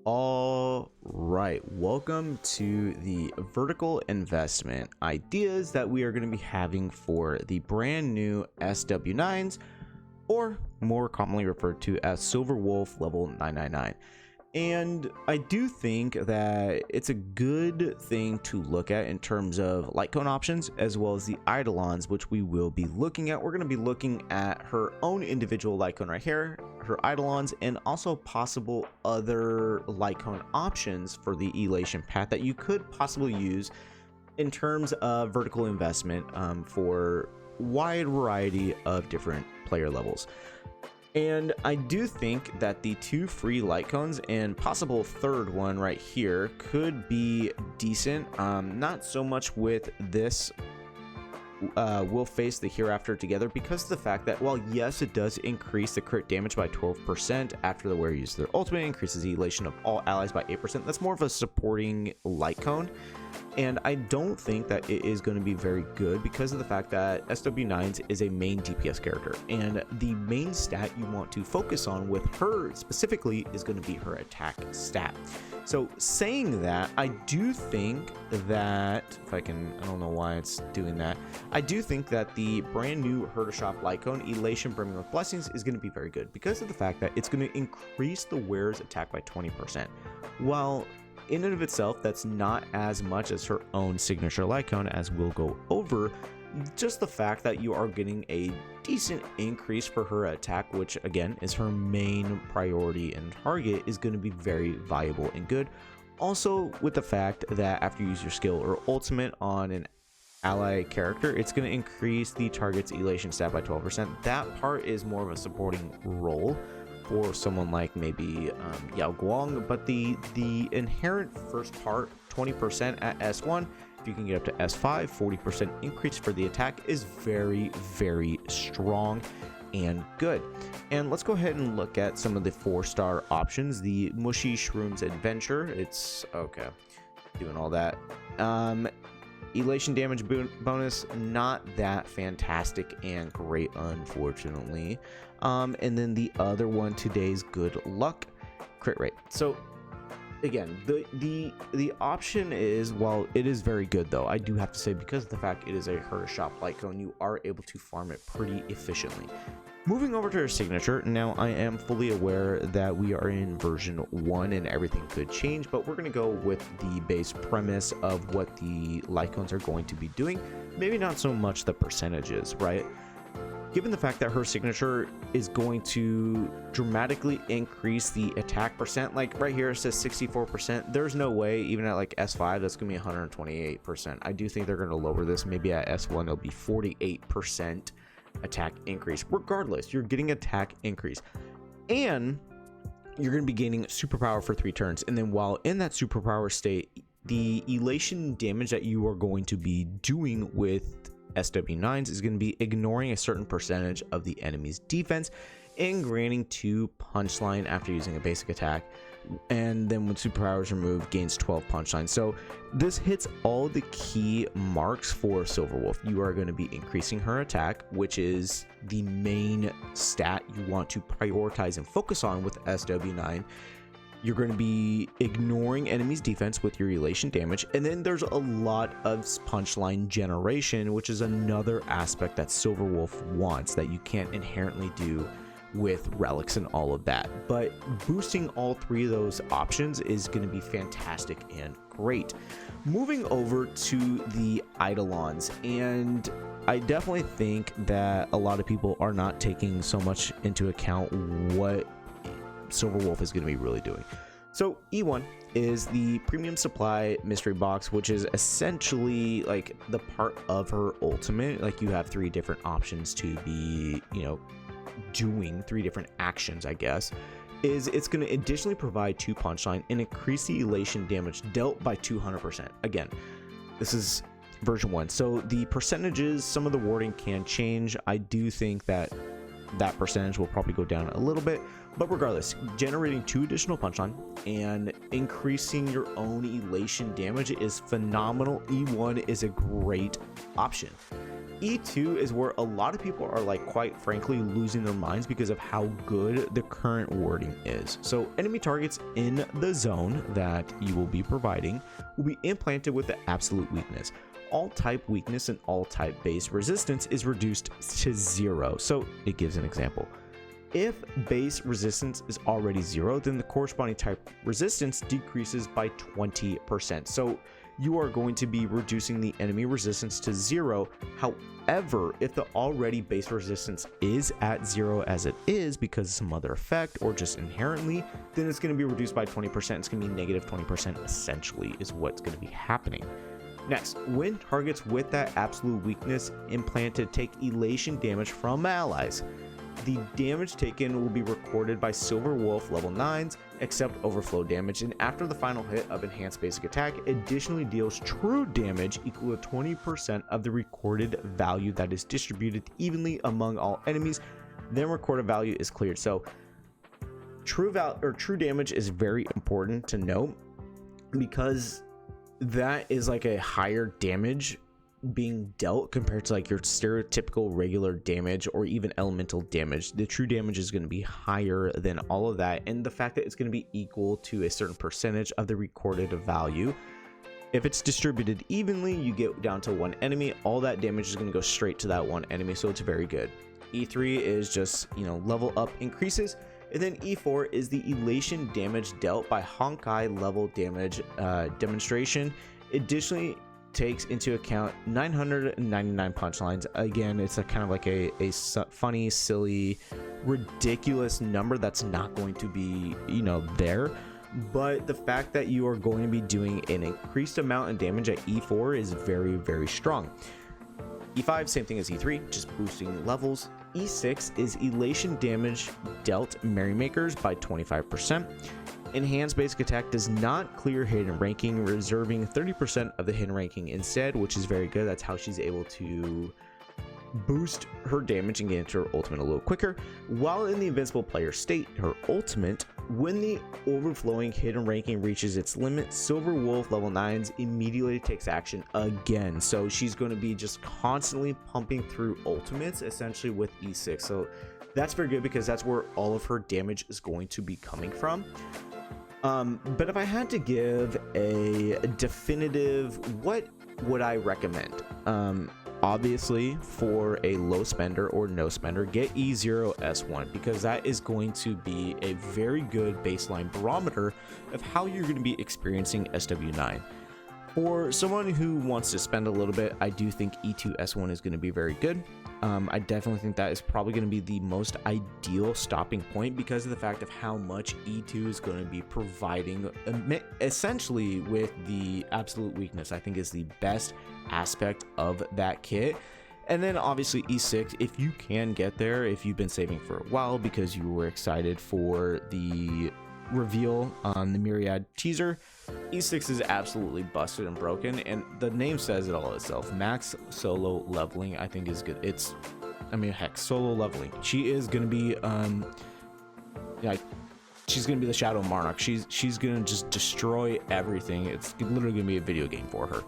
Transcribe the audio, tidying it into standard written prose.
All right, welcome to the vertical investment ideas that we are going to be having for the brand new SW9s, or more commonly referred to as Silver Wolf level 999. And I do think that it's a good thing to look at in terms of light cone options, as well as the Eidolons, which we will be looking at. We're going to be looking at her own individual light cone right here, her Eidolons, and also possible other light cone options for the elation path that you could possibly use in terms of vertical investment for wide variety of different player levels. And I do think that the two free light cones and possible third one right here could be decent. Not so much with this will face the hereafter together, because of the fact that while yes, it does increase the crit damage by 12% after the wearer uses their ultimate, increases the elation of all allies by 8%. That's more of a supporting light cone, and I don't think that it is going to be very good because of the fact that SW9s is a main DPS character, and the main stat you want to focus on with her specifically is going to be her attack stat. So saying that, I do think that if I don't know why it's doing that. I do think that the brand new Herder Shop light cone Elation Brimming with Blessings is going to be very good because of the fact that it's going to increase the wearer's attack by 20%. While in and of itself, that's not as much as her own signature light cone, as we'll go over. Just the fact that you are getting a decent increase for her attack, which again is her main priority and target, is going to be very valuable and good. Also, with the fact that after you use your skill or ultimate on an ally character, it's going to increase the target's elation stat by 12%. That part is more of a supporting role for someone like maybe Yao Guang, but the inherent first part, 20% at S1, if you can get up to S5, 40% increase for the attack is very, very strong and good. And let's go ahead and look at some of the 4-star options. The Mushy Shrooms Adventure, it's okay, doing all that. Elation damage bonus, not that fantastic and great, unfortunately. And then the other one, today's good luck crit rate. So again, the option is, while it is very good, though I do have to say, because of the fact it is a Herder Shop light cone, you are able to farm it pretty efficiently. Moving over to her signature, now I am fully aware that we are in version 1 and everything could change, but we're going to go with the base premise of what the light cones are going to be doing. Maybe not so much the percentages, right? Given the fact that her signature is going to dramatically increase the attack percent, like right here it says 64%, there's no way even at like S5 that's going to be 128%. I do think they're going to lower this. Maybe at S1 it'll be 48% attack increase. Regardless, you're getting attack increase, and you're going to be gaining superpower for 3 turns. And then while in that superpower state, the elation damage that you are going to be doing with SW9s is going to be ignoring a certain percentage of the enemy's defense and granting 2 punchline after using a basic attack. And then when superpower is removed, gains 12 punchline. So this hits all the key marks for Silver Wolf. You are going to be increasing her attack, which is the main stat you want to prioritize and focus on with SW9. You're going to be ignoring enemies' defense with your elation damage. And then there's a lot of punchline generation, which is another aspect that Silver Wolf wants that you can't inherently do with relics and all of that. But boosting all 3 of those options is going to be fantastic and great. Moving over to the Eidolons, and I definitely think that a lot of people are not taking so much into account what Silver Wolf is going to be really doing. So E1 is the premium supply mystery box, which is essentially like the part of her ultimate. Like you have 3 different options to be, doing 3 different actions, I guess. It's going to additionally provide 2 punchline and increase the elation damage dealt by 200%. Again, this is version 1, so the percentages, some of the wording can change. I do think that that percentage will probably go down a little bit. But regardless, generating 2 additional punchline and increasing your own elation damage is phenomenal. E1 is a great option. E2 is where a lot of people are, like, quite frankly losing their minds because of how good the current wording is. So enemy targets in the zone that you will be providing will be implanted with the absolute weakness. All type weakness and all type base resistance is reduced to 0. So it gives an example. If base resistance is already 0, then the corresponding type resistance decreases by 20%. So you are going to be reducing the enemy resistance to 0. However, if the already base resistance is at 0 as it is because of some other effect or just inherently, then it's going to be reduced by 20%. It's going to be negative 20% essentially is what's going to be happening. Next, when targets with that absolute weakness implanted take elation damage from allies, the damage taken will be recorded by Silver Wolf level 9s, except overflow damage, and after the final hit of enhanced basic attack, additionally deals true damage equal to 20% of the recorded value that is distributed evenly among all enemies. Then recorded value is cleared. So true damage is very important to note, because that is like a higher damage being dealt compared to like your stereotypical regular damage or even elemental damage. The true damage is going to be higher than all of that, and the fact that it's going to be equal to a certain percentage of the recorded value. If it's distributed evenly, you get down to 1 enemy, all that damage is going to go straight to that 1 enemy, so it's very good. E3 is just, you know, level up increases. And then E4 is the elation damage dealt by Honkai level damage demonstration. Additionally, takes into account 999 punchlines. Again, it's a kind of like a funny, silly, ridiculous number that's not going to be, you know, there. But the fact that you are going to be doing an increased amount of damage at E4 is very, very strong. E5, same thing as E3, just boosting levels. E6 is elation damage dealt Merrymakers by 25%. Enhanced basic attack does not clear hidden ranking, reserving 30% of the hidden ranking instead, which is very good. That's how she's able to boost her damage and get into her ultimate a little quicker. While in the invincible player state, her ultimate, when the overflowing hidden ranking reaches its limit, Silver Wolf level 9s immediately takes action again. So she's going to be just constantly pumping through ultimates essentially with E6. So that's very good because that's where all of her damage is going to be coming from. But if I had to give a definitive, what would I recommend? Obviously, for a low spender or no spender, get E0S1, because that is going to be a very good baseline barometer of how you're going to be experiencing SW9. For someone who wants to spend a little bit, I do think E2S1 is going to be very good. I definitely think that is probably going to be the most ideal stopping point because of the fact of how much E2 is going to be providing essentially with the absolute weakness. I think is the best aspect of that kit. And then obviously E6, if you can get there, if you've been saving for a while because you were excited for the reveal on the Myriad teaser, E6 is absolutely busted and broken, and the name says it all itself. Max solo leveling, I think, is good. Heck, solo leveling. She is gonna be she's gonna be the Shadow Monarch. She's gonna just destroy everything. It's literally gonna be a video game for her.